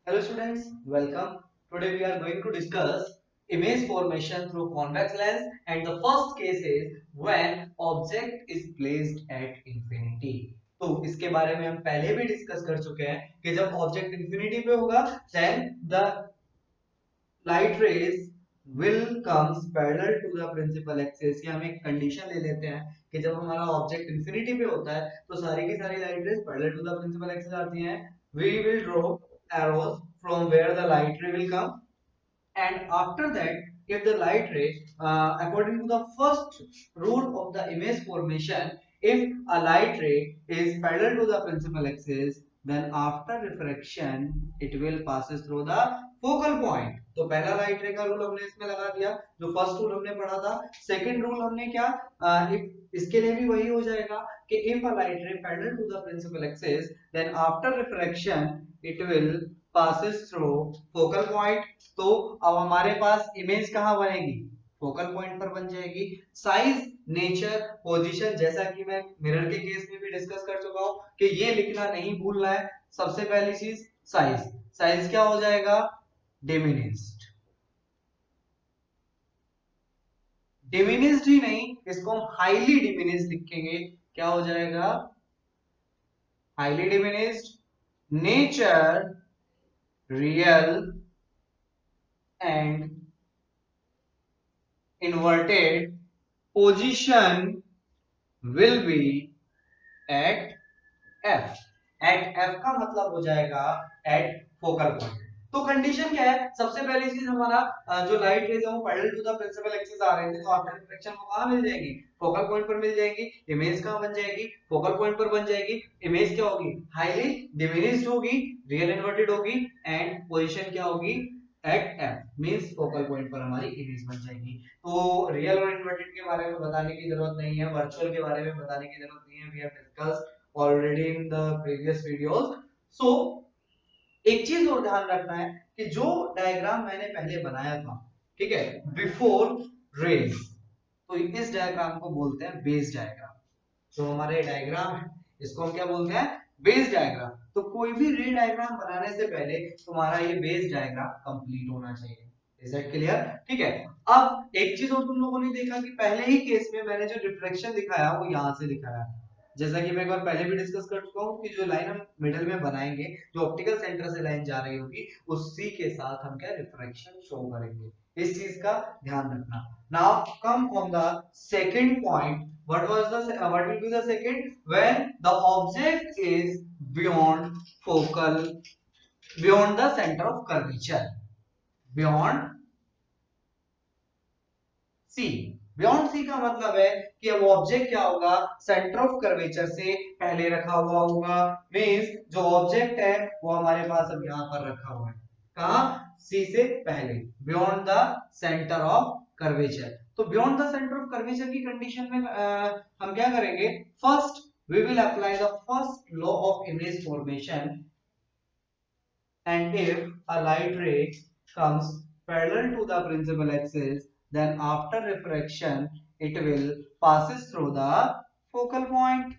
Hello students, welcome. Today we are going to discuss image formation through convex lens, and the first case is when object is placed at infinity. तो इसके बारे में हम पहले भी discuss कर चुके हैं कि जब ऑब्जेक्ट इंफिनिटी पे होगा then the light rays will comes parallel to the principal axis। ये हम एक कंडीशन ले लेते हैं कि जब हमारा ऑब्जेक्ट इंफिनिटी पे होता है तो सारी की सारी light rays parallel to the principal axis आती हैं। We will draw arrows from where the light ray will come, and after that if the light ray according to the first rule of the image formation, if a light ray is parallel to the principal axis, then after refraction it will passes through the focal point। तो पहला light रे का rule हमने इसमें लगा दिया, जो first rule हमने पढ़ा था। सेकंड रूल हमने क्या, इफ इसके लिए भी वही हो जाएगा कि if a light ray parallel to the principal axis then after refraction it will passes through focal point। तो अब हमारे पास इमेज कहां बनेगी, फोकल पॉइंट पर बन जाएगी। साइज, नेचर, पोजीशन, जैसा कि मैं मिरर के केस में भी डिस्कस कर चुका हूं कि ये लिखना नहीं भूलना है। सबसे पहली चीज साइज, साइज क्या हो जाएगा, डिमिनिश्ड। डिमिनिश्ड ही नहीं, इसको हम हाईली डिमिनिश्ड लिखेंगे। क्या हो जाएगा, highly diminished. Nature, real and inverted, position will be at f। at f का मतलब हो जाएगा at focal point। तो कंडीशन क्या है, सबसे पहली चीज हमारा जो लाइट रेज है वो parallel to the principal axis आ रहे थे, तो आफ्टर रिफ्लेक्शन वो कहां मिल जाएगी, फोकल पॉइंट पर मिल जाएगी। इमेज कहां बन जाएगी, फोकल पॉइंट पर बन जाएगी। इमेज क्या होगी, हाईली डिमिनिश्ड होगी, रियल इन्वर्टेड होगी, एंड पोजीशन क्या होगी, at F means focal point पर हमारी इमेज बन जाएगी। तो रियल और इन्वर्टेड के बारे में बताने की जरूरत नहीं है, वर्चुअल के बारे में बताने की जरूरत नहीं है। We have discussed already in the previous videos। So एक चीज और ध्यान रखना है कि जो डायग्राम मैंने पहले बनाया था, ठीक है, बिफोर रेज, तो इस डायग्राम को बोलते हैं बेस डायग्राम। जो हमारे डायग्राम है इसको हम क्या बोलते हैं, बेस डायग्राम। तो कोई भी रे डायग्राम बनाने से पहले तुम्हारा ये बेस डायग्राम कंप्लीट होना चाहिए। इज दैट क्लियर, ठीक है। अब एक चीज और तुम लोगों ने देखा कि पहले ही केस में मैंने जो रिफ्लेक्शन दिखाया वो यहां से दिखाया, जैसा कि मैं एक बार पहले भी डिस्कस कर चुका हूँ कि जो लाइन हम मिडिल में बनाएंगे, जो ऑप्टिकल सेंटर से लाइन जा रही होगी, उसी के साथ हम क्या रिफ्रैक्शन शो करेंगे। इस चीज का ध्यान रखना। Now come on the second point. what will be the second, when the object is beyond focal, beyond the center of curvature, beyond C. Beyond C का मतलब है कि अब ऑब्जेक्ट क्या होगा, सेंटर ऑफ कर्वेचर से पहले रखा हुआ होगा। मींस जो ऑब्जेक्ट है वो हमारे पास अब यहां पर रखा हुआ है, कहां, सी से पहले, beyond the centre of curvature. तो beyond the centre of curvature की कंडीशन में हम क्या करेंगे, first we will apply the first law of image formation, and if a light ray comes parallel to the principal axis, then after refraction it will passes through the focal point।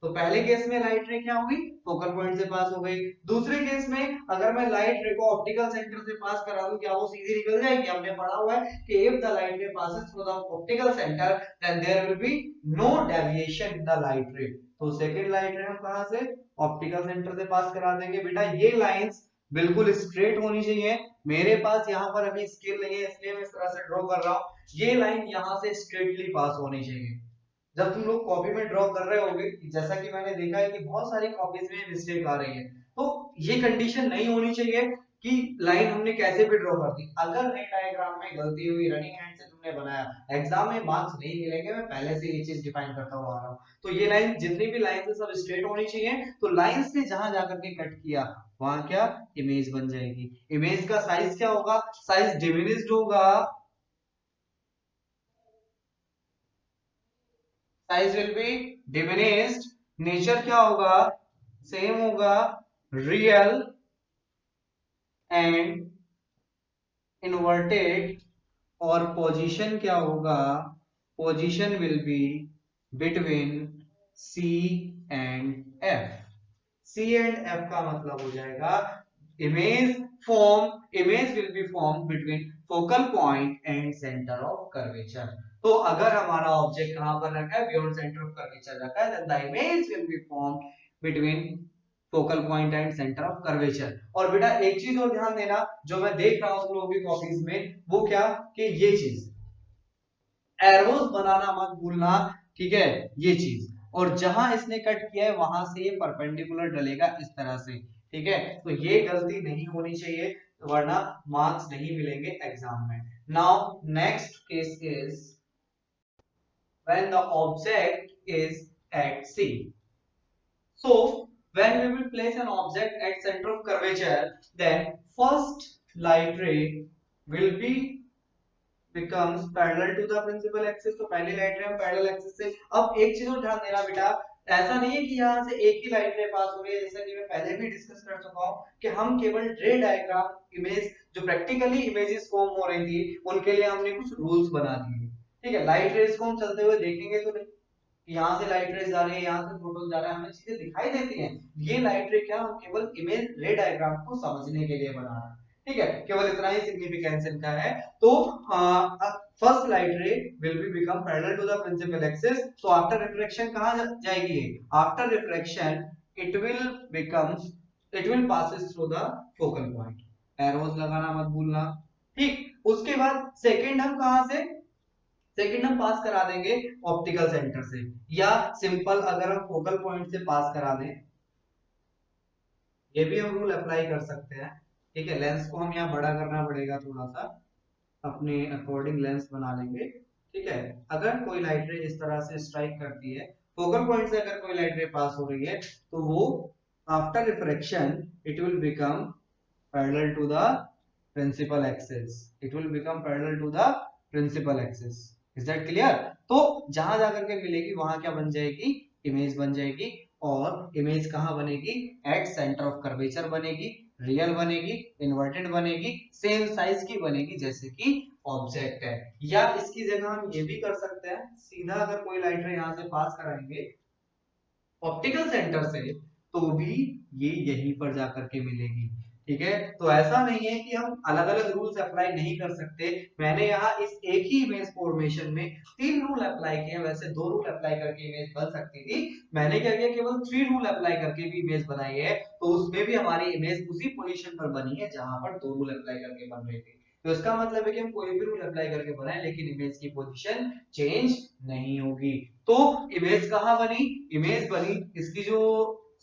तो पहले case में light रे क्या होगी, focal point से pass हो गई। दूसरे केस में अगर मैं लाइट रे को ऑप्टिकल सेंटर से पास करा दूं, क्या वो सीधी निकल जाएगी, हमने पढ़ा हुआ है कि if the light ray passes through the optical centre then there will be no deviation in the light ray. तो सेकंड लाइट रे हम कहां से, ऑप्टिकल सेंटर से पास करा देंगे। बेटा ये लाइंस बिल्कुल स्ट्रेट होनी चाहिए। मेरे पास यहाँ पर अभी स्केल नहीं है इसलिए मैं इस तरह से ड्रॉ कर रहा हूँ। ये लाइन यहाँ से स्ट्रेटली पास होनी चाहिए। जब तुम लोग कॉपी में ड्रॉ कर रहे होगे, जैसा कि मैंने देखा है कि बहुत सारी कॉपीज में मिस्टेक आ रही है, तो ये कंडीशन नहीं होनी चाहिए कि लाइन हमने कैसे भी ड्रॉ कर दी। अगर नए डायग्राम में गलती हुई, रनिंग हैंड से तुमने बनाया, एग्जाम में मार्क्स नहीं मिलेंगे। मैं पहले से ये चीज डिफाइन करता हुआ आ रहा हूँ। तो ये लाइन, जितनी भी लाइन है सब स्ट्रेट होनी चाहिए। तो लाइन से जहां जाकर के कट किया वहां क्या इमेज बन जाएगी। इमेज का साइज क्या होगा, साइज डिमिनिश्ड होगा, size will be diminished. Nature क्या होगा, सेम होगा, रियल एंड इन्वर्टेड। और पोजीशन क्या होगा, position will be between C and F. C and F का मतलब हो जाएगा image image will be formed between focal point and center of curvature. तो अगर हमारा ऑब्जेक्ट कहां पर रखा है, बियॉन्ड सेंटर ऑफ कर्वेचर रखा है, then the image will be formed between focal point and centre of curvature. और बेटा एक चीज और ध्यान देना, जो मैं देख रहा हूं तुम लोगों की कॉपीज में, वो क्या कि ये चीज एरोज बनाना मत भूलना, ठीक है, ये चीज। और जहां इसने कट किया है वहां से ये परपेंडिकुलर डलेगा इस तरह से, ठीक है। तो ये गलती नहीं होनी चाहिए, वरना मार्क्स नहीं मिलेंगे एग्जाम में। Now next case is when the object is at C. So when we will place an object at center of curvature, then first light ray will be becomes parallel to the principal axis। तो पहली light रे हम parallel axis से। अब एक चीज और ध्यान देना बेटा, ऐसा नहीं है कि यहाँ से एक ही लाइट रे पास हो रही है, जैसा कि मैं पहले भी डिस्कस कर चुका हूँ कि हम केवल रे डायग्राम इमेज जो प्रैक्टिकली इमेजेस फॉर्म हो रही थी उनके लिए हमने कुछ रूल्स बना दिए, ठीक है। लाइट रेज को हम चलते हुए देखेंगे तो नहीं, यहाँ से लाइट रेज आ रही है, यहाँ से फोटोन जा रहा है, हमें चीजें दिखाई देती हैं। ये लाइट रे क्या, हम केवल इमेज रे डायग्राम को समझने के लिए बना रहे हैं, ठीक है, केवल इतना ही सिग्निफिकेंस इनका है। तो first light ray will be become parallel to the principal axis. तो आफ्टर रिफ्लेक्शन कहां जाएगी, after reflection it will becomes it will passes through the focal point. Arrows लगाना मत भूलना, ठीक। उसके बाद सेकंड हम कहां से, सेकंड हम पास करा देंगे ऑप्टिकल सेंटर से, या सिंपल अगर हम फोकल पॉइंट से पास करा दें, ये भी हम रूल अप्लाई कर सकते हैं, ठीक है। लेंस को हम यहाँ बड़ा करना पड़ेगा थोड़ा सा, अपने अकॉर्डिंग लेंस बना लेंगे, ठीक है। अगर कोई लाइट रे इस तरह से स्ट्राइक करती है, फोकल पॉइंट से अगर कोई लाइट रे पास हो रही है, तो वो after refraction it will become parallel to the principal axis, it will become parallel to the principal axis. Is that clear? तो जहां जाकर के मिलेगी वहां क्या बन जाएगी, इमेज बन जाएगी। और इमेज कहां बनेगी, एट सेंटर ऑफ कर्वेचर बनेगी, रियल बनेगी, इन्वर्टेड बनेगी, सेम साइज की बनेगी जैसे कि ऑब्जेक्ट है। या इसकी जगह हम ये भी कर सकते हैं, सीधा अगर कोई लाइट रे यहां से पास कराएंगे ऑप्टिकल सेंटर से, तो भी ये यहीं पर जाकर के मिलेगी, ठीक है। तो ऐसा नहीं है कि हम अलग अलग रूल्स अप्लाई नहीं कर सकते। मैंने यहाँ इस एक ही इमेज फॉर्मेशन में 3 रूल अप्लाई किए, वैसे 2 रूल अप्लाई करके इमेज बन सकती थी, मैंने क्या किया, केवल 3 रूल अप्लाई करके भी इमेज बनाई है। तो उसमें भी हमारी इमेज उसी पोजीशन पर बनी है जहां पर 2 रूल अप्लाई करके बन रही थी। तो इसका मतलब है कि हम कोई भी रूल अप्लाई करके बनाए लेकिन इमेज की पोजीशन चेंज नहीं होगी। तो इमेज कहां बनी, इमेज बनी, इसकी जो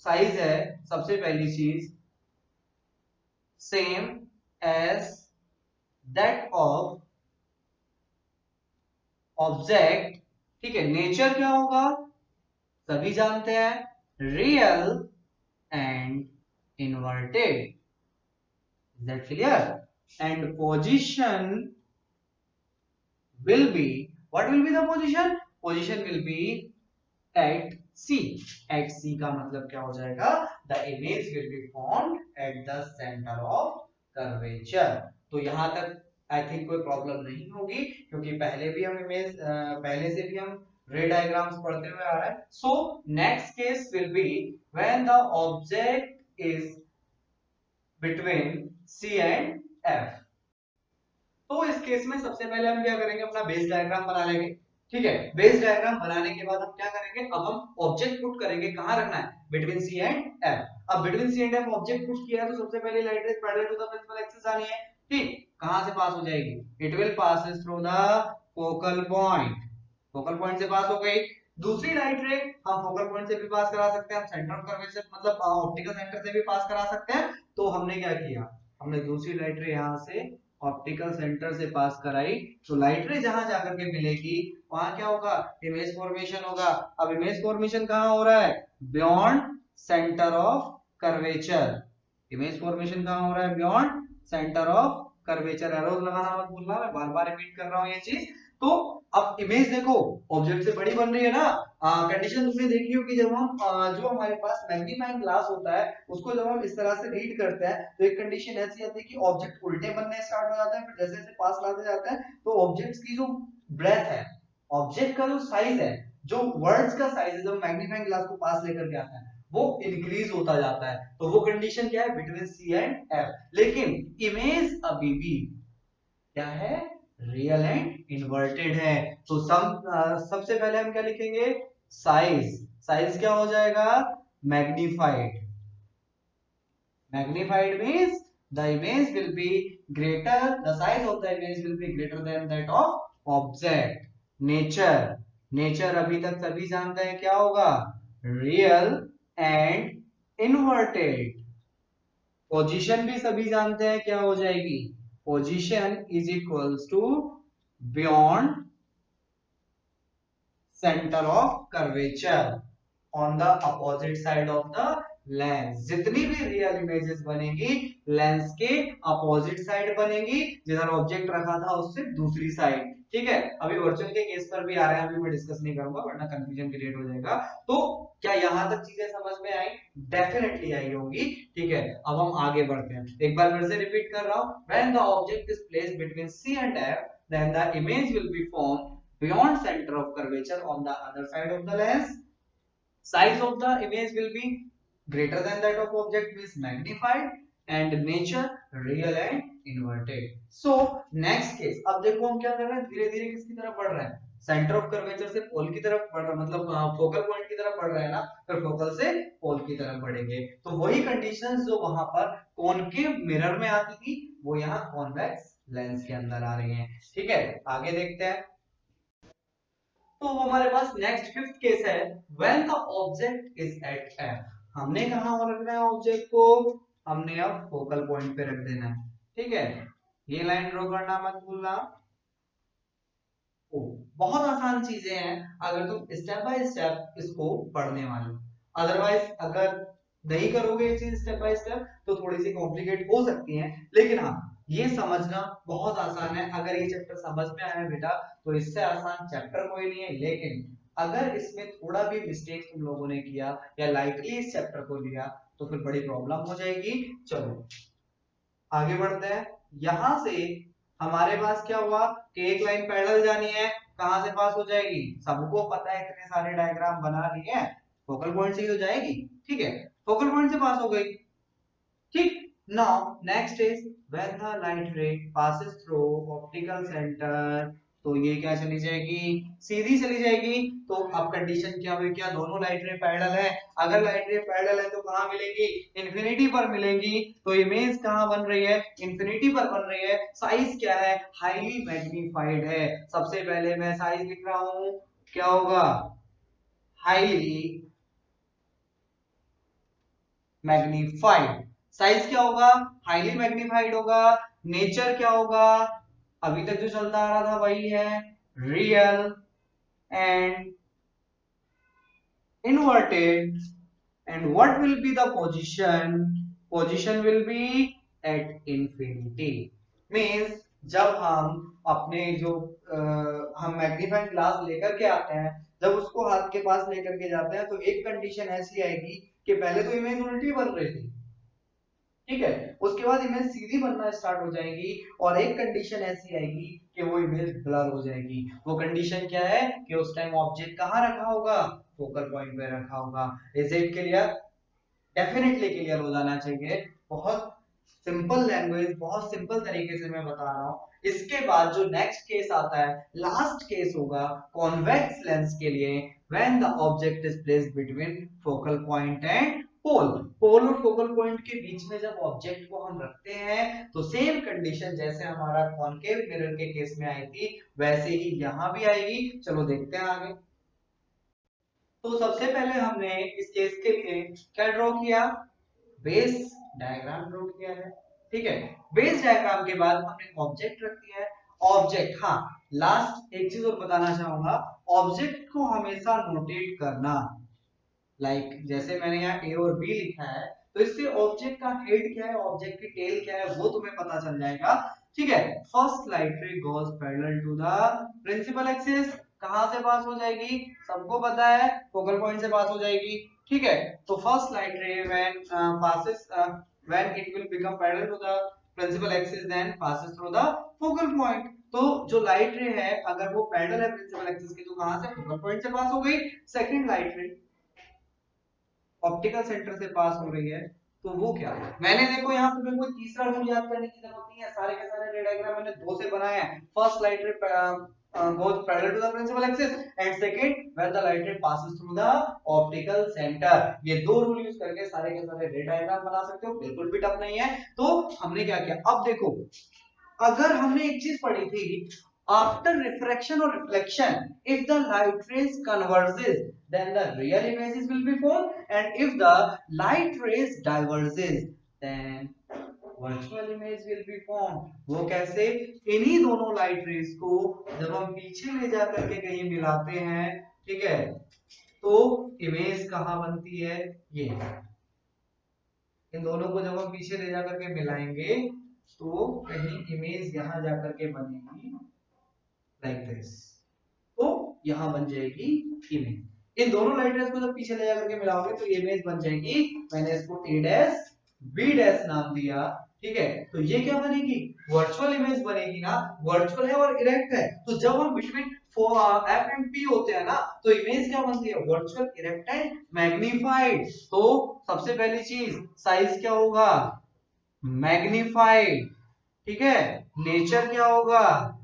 साइज है, सबसे पहली चीज same as that of object, ठीक है। नेचर क्या होगा, सभी जानते हैं, real and inverted. Is that clear? And position will be, what will be the position, position will be at C। at C का मतलब क्या हो जाएगा, the image will be formed at the center of curvature। तो यहां तक I think कोई problem नहीं होगी, क्योंकि पहले भी हम इमेज पहले से भी हम रे डायग्राम्स पढ़ते हुए आ रहे हैं। So next case will be when the object is between C and F। तो इस केस में सबसे पहले हम क्या करेंगे, अपना बेस डायग्राम बना लेंगे, ठीक है। बेस डायग्राम बनाने के बाद हम क्या करेंगे, अब हम ऑब्जेक्ट पुट करेंगे, कहां रखना है, बिटवीन सी एंड एफ। अब between C and F object put किया है, तो सबसे पहले light rays parallel to the principal axis आनी है, ठीक। कहां से पास हो जाएगी, it will passes through the focal point, focal point से पास हो गई। दूसरी लाइट रे हम फोकल पॉइंट से भी पास करा सकते हैं, हम सेंटर ऑफ कर्वेचर मतलब ऑप्टिकल सेंटर से भी पास करा सकते हैं। तो हमने क्या किया, हमने दूसरी लाइट रे यहां से ऑप्टिकल सेंटर से पास कराई, तो लाइट रे जहां जाकर के मिलेगी वहां क्या होगा, इमेज फॉर्मेशन होगा। अब इमेज फॉर्मेशन कहां हो रहा है, beyond centre of curvature. Image formation कहां हो रहा है, beyond centre of curvature. Arrows लगाना मत भूलना, मैं बार बार रिपीट कर रहा हूं ये चीज। तो अब इमेज देखो ऑब्जेक्ट से बड़ी बन रही है ना, कंडीशन तुमने देखी होगी, जब हम जो हमारे पास मैग्नीफाइंग ग्लास होता है उसको जब हम इस तरह से रीड करते हैं, तो एक कंडीशन ऐसी आती है कि ऑब्जेक्ट उल्टे बनने स्टार्ट हो जाते हैं, फिर जैसे जैसे पास लाते जाते हैं तो ऑब्जेक्ट्स की जो ब्रेथ है, ऑब्जेक्ट का जो साइज है, जो वर्ड्स का साइज है, जब मैग्नीफाइंग ग्लास को पास लेकर के आता है वो इंक्रीज होता जाता है, तो वो कंडीशन क्या है बिटवीन सी एंड एफ। लेकिन इमेज अभी भी क्या है, रियल एंड इन्वर्टेड है। तो सबसे पहले हम क्या लिखेंगे, साइज। साइज क्या हो जाएगा, magnified. Magnified means the image will be greater, the size of the image will be greater than that of object. Nature, nature अभी तक सभी जानते हैं क्या होगा, real and inverted. पोजीशन भी सभी जानते हैं क्या हो जाएगी, position is equals to beyond centre of curvature on the opposite side of the lens. जितनी भी रियल इमेजेस बनेगी लेंस के अपोजिट साइड बनेगी, जिधर ऑब्जेक्ट रखा था उससे दूसरी साइड। ठीक है, अभी वर्चुअल के केस पर भी आ रहे हैं, अभी मैं डिस्कस नहीं करूंगा वरना कंफ्यूजन क्रिएट हो जाएगा। तो क्या यहां तक चीजें समझ में आई, डेफिनेटली आई होगी। ठीक है, अब हम आगे बढ़ते हैं, एक बार फिर से रिपीट कर रहा हूं, when the object is placed between C and F then the image will be form beyond center of curvature on the other side of the lens. Size of the image will be greater than that of object, means magnified, and nature real and inverted. So next case, अब देखो हम क्या कर रहे हैं, धीरे धीरे किसकी तरफ बढ़ रहे हैं, सेंटर ऑफ कर्वेचर से पोल की तरफ बढ़ रहा है, मतलब फोकल पॉइंट की तरफ बढ़ रहे हैं ना, फिर फोकल से पोल की तरफ बढ़ेंगे। तो वही कंडीशंस जो वहां पर कॉनकेव मिरर में आती थी वो यहाँ कॉन्वेक्स लेंस के अंदर आ रही है। ठीक है, आगे देखते हैं। तो हमारे पास नेक्स्ट फिफ्थ केस है, when the object is at F. हमने कहां रखना है ऑब्जेक्ट को, हमने अब फोकल पॉइंट पे रख देना है। ठीक है, ये लाइन ड्रॉ करना मत भूलना। ओ, बहुत आसान चीजें हैं अगर तुम स्टेप बाय स्टेप इसको पढ़ने वाले, अदरवाइज अगर नहीं करोगे ये चीज स्टेप बाय स्टेप तो थोड़ी सी कॉम्प्लिकेट हो सकती हैं। लेकिन हाँ, ये समझना बहुत आसान है, अगर ये चैप्टर समझ में आया बेटा तो इससे आसान चैप्टर कोई नहीं है। लेकिन अगर इसमें थोड़ा भी मिस्टेक तुम लोगों ने किया या लाइटली इस चैप्टर को लिया तो फिर बड़ी प्रॉब्लम हो जाएगी। चलो आगे बढ़ते हैं। यहां से हमारे पास क्या हुआ कि एक लाइन पैरेलल जानी है, कहां से पास हो जाएगी, सबको पता है, इतने सारे डायग्राम बना लिए हैं, फोकल पॉइंट से ही तो जाएगी। ठीक है, फोकल पॉइंट से पास हो गई। ठीक, now next is when the light ray passes through optical centre, तो ये क्या चली जाएगी, सीधी चली जाएगी। तो अब कंडीशन क्या हुई, क्या दोनों लाइट रे पैरेलल है, अगर लाइट रे पैरेलल है तो कहां मिलेंगी, इंफिनिटी पर मिलेंगी। तो इमेज कहां बन रही है, इंफिनिटी पर बन रही है। साइज क्या है, हाईली मैग्नीफाइड है। सबसे पहले मैं साइज लिख रहा हूं, क्या होगा, हाईली मैग्नीफाइड। साइज क्या होगा, हाईली मैग्नीफाइड होगा। नेचर क्या होगा, अभी तक जो चलता आ रहा था वही है, real and inverted. And what will be the position, position will be at infinity, means जब हम अपने जो हम मैग्नीफाइंग ग्लास लेकर के आते हैं, जब उसको हाथ के पास लेकर के जाते हैं तो एक कंडीशन ऐसी आएगी कि पहले तो इमेज उल्टी बन रही थी, ठीक है, उसके बाद इमेज सीधी बनना स्टार्ट हो जाएगी, और एक कंडीशन ऐसी आएगी कि वो इमेज ब्लर हो जाएगी। वो कंडीशन क्या है कि उस टाइम ऑब्जेक्ट कहां रखा होगा, फोकल पॉइंट पे रखा होगा। Is it clear, definitely clear हो जाना चाहिए। बहुत सिंपल लैंग्वेज, बहुत सिंपल तरीके से मैं बता रहा हूं। इसके बाद जो नेक्स्ट केस आता है, लास्ट केस होगा कॉन्वेक्स लेंस के लिए, when the object is placed between focal point and pole. Pole और फोकल पॉइंट के बीच में जब ऑब्जेक्ट को हम रखते हैं तो सेम कंडीशन जैसे हमारा कॉनकेव मिरर के केस में आई थी वैसे ही यहां भी आएगी। चलो देखते हैं आगे। तो सबसे पहले हमने इस केस के लिए क्या ड्रॉ किया, बेस डायग्राम ड्रॉ किया है। ठीक है, बेस डायग्राम के बाद हमने ऑब्जेक्ट रख दिया है। ऑब्जेक्ट, हाँ लास्ट एक चीज और बताना चाहूंगा, ऑब्जेक्ट को हमेशा नोटेट करना, जैसे मैंने यहाँ ए और बी लिखा है तो इससे ऑब्जेक्ट का हेड क्या है, ऑब्जेक्ट की टेल क्या है वो तुम्हें पता चल जाएगा। ठीक है, first light ray goes parallel to the principal axis, कहां से पास हो जाएगी, सबको पता है फोकल पॉइंट से पास हो जाएगी। ठीक है, तो फर्स्ट लाइट रे when passes when it will become parallel to the principal axis then passes through the focal point। तो जो लाइट रे है अगर वो पैरेलल है प्रिंसिपल एक्सिस के तो कहां से, फोकल पॉइंट से पास हो गई। Second light ray optical centre से पास हो रही है, तो वो क्या है? मैंने देखो यहाँ पे मेरे को तीसरा रूल याद करने की जरूरत नहीं है, सारे के सारे रे डायग्राम मैंने दो से बनाए हैं। फर्स्ट लाइट रे goes parallel to the principal axis and second when the light ray passes through the optical center। ये दो रूल यूज करके सारे के सारे रे डायग्राम बना सकते हो, बिल्कुल भी टफ नहीं है। तो हमने क्या किया, अब देखो अगर हमने एक चीज पढ़ी थी, after refraction or reflection, if the light rays converges then the real images will be formed and if the light rays diverges then virtual image will be formed। वो कैसे? इन्हीं दोनों लाइट रेज को जब हम पीछे ले जा करके कहीं मिलाते हैं, ठीक है, तो इमेज कहाँ बनती है? ये इन दोनों को जब हम पीछे ले जाकर के मिलाएंगे तो कहीं इमेज यहां जाकर के बनेगी लाइक दिस, तो यहां बन जाएगी इमेज। इन दोनों लाइट रेज को जब पीछे ले जाकर के मिलाओगे तो इमेज बन जाएगी, मैंने इसको ए डैश बी डैश नाम दिया, ठीक है। तो ये क्या बनेगी? वर्चुअल इमेज बनेगी ना, वर्चुअल है और इरेक्ट है, तो जब हम बिटवीन एफ एंड पी होते हैं ना, तो इमेज क्या बनती है? Virtual, erect and magnified. तो सबसे पहली चीज साइज क्या होगा? मैग्नीफाइड, ठीक है। नेचर क्या होगा?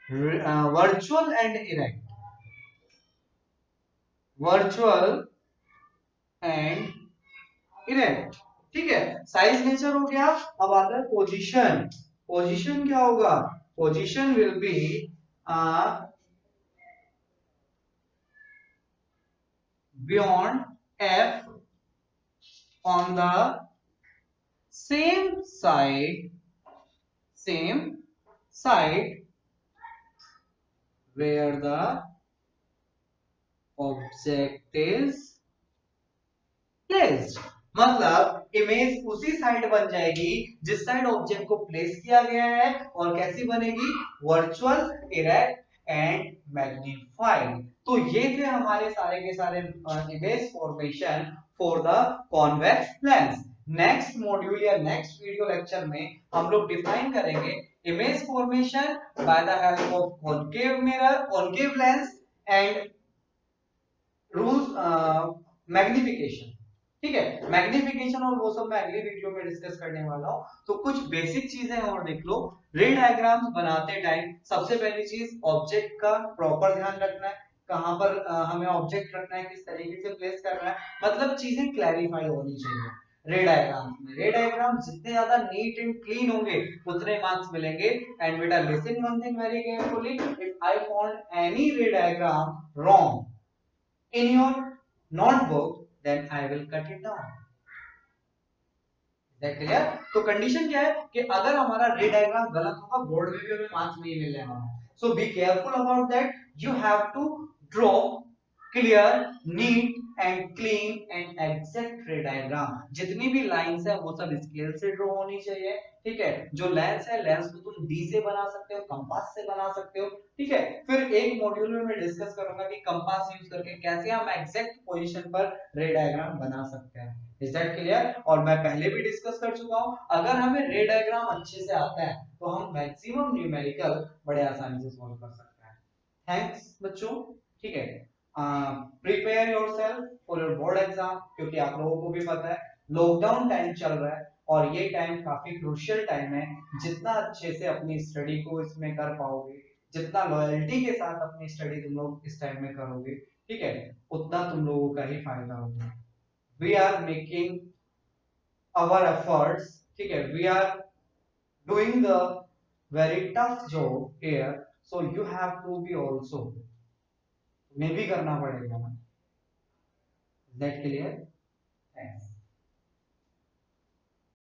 Virtual and erect, virtual and erect, ठीक है। साइज नेचर हो गया। अब आता है पोजीशन। पोजीशन क्या होगा? Position will B beyond F on the same side, same side where the object is placed। मतलब इमेज उसी साइड बन जाएगी जिस साइड ऑब्जेक्ट को प्लेस किया गया है, और कैसी बनेगी? Virtual, erect and magnified. तो ये थे हमारे सारे के सारे image formation for the convex lens. Next module या नेक्स्ट वीडियो लेक्चर में हम लोग डिफाइन करेंगे image formation by the help of concave mirror, concave lens and rules magnification, ठीक है। मैग्निफिकेशन और वो सब मैं अगली वीडियो में डिस्कस करने वाला हूं। तो कुछ बेसिक चीजें और देख लो। रे डायग्राम्स बनाते टाइम सबसे पहली चीज ऑब्जेक्ट का प्रॉपर ध्यान रखना है, कहां पर हमें ऑब्जेक्ट रखना है, किस तरीके से प्लेस करना है, मतलब चीजें क्लैरिफाई होनी चाहिए रे डायग्राम में। रे डायग्राम जितने ज्यादा नीट एंड क्लीन होंगे उतने मार्क्स मिलेंगे। एंड बेटा listen one thing very carefully, if I found any रे diagram wrong in your notebook then I will cut it down। Is that clear? तो कंडीशन क्या है कि अगर हमारा रे डायग्राम गलत होगा बोर्ड में भी हमें मार्क्स नहीं मिलने वाला है। So be careful about that. You have to draw clear, neat and clean and exact ray diagram. जितनी भी लाइंस है वो सब स्केल से ड्रॉ होनी चाहिए, ठीक है। जो लेंस है, लेंस को तुम डी से बना सकते हो, कंपास से बना सकते हो, ठीक है। फिर एक मॉड्यूल में मैं डिस्कस करूंगा कि कंपास यूज करके कैसे हम एग्जैक्ट पोजीशन पर रे डायग्राम बना सकते हैं। Is that clear? और मैं पहले भी डिस्कस कर चुका हूं, अगर हमें रे डायग्राम अच्छे से आता है तो हम मैक्सिमम न्यूमेरिकल बड़े आसानी से सॉल्व कर सकते हैं। थैंक्स बच्चों, ठीक है। Prepare yourself for your board exam, क्योंकि आप लोगों को भी पता है लॉकडाउन टाइम चल रहा है और ये टाइम काफी क्रूशियल टाइम है। जितना अच्छे से अपनी स्टडी को इसमें कर पाओगे, जितना लॉयल्टी के साथ अपनी स्टडी तुम लोग इस टाइम में करोगे, ठीक है, उतना तुम लोगों का ही फायदा होगा। We are making our efforts, ठीक है, we are doing the very tough job here, so you have to be also, तुम्हें भी करना पड़ेगा। That clear?